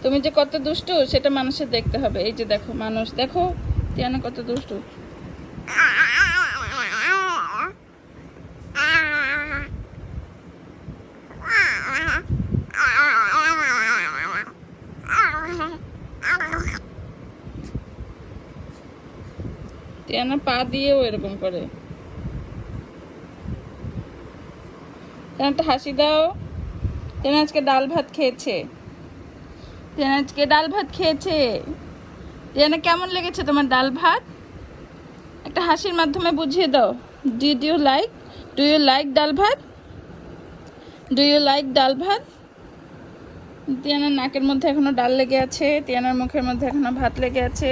তুমি যে কত দুষ্টু সেটা মানুষের দেখতে হবে। এই যে দেখো মানুষ, দেখো তিয়ানা কত দুষ্টু। তিয়ানা পা দিয়েও এরকম করে। তিয়ানা একটা হাসি দাও। তিয়ানা আজকে ডাল ভাত খেয়েছে। তিয়ানা আজকে ডাল ভাত খেয়েছে। তিয়ানা কেমন লেগেছে তোমার ডাল ভাত? একটা হাসির মাধ্যমে বুঝিয়ে দাও। Did you like, do you like dal bhat? Do you like dal ভাত? তিয়ানার নাকের মধ্যে এখনো ডাল লেগে আছে, তিয়ানার মুখের মধ্যে এখনো ভাত লেগে আছে।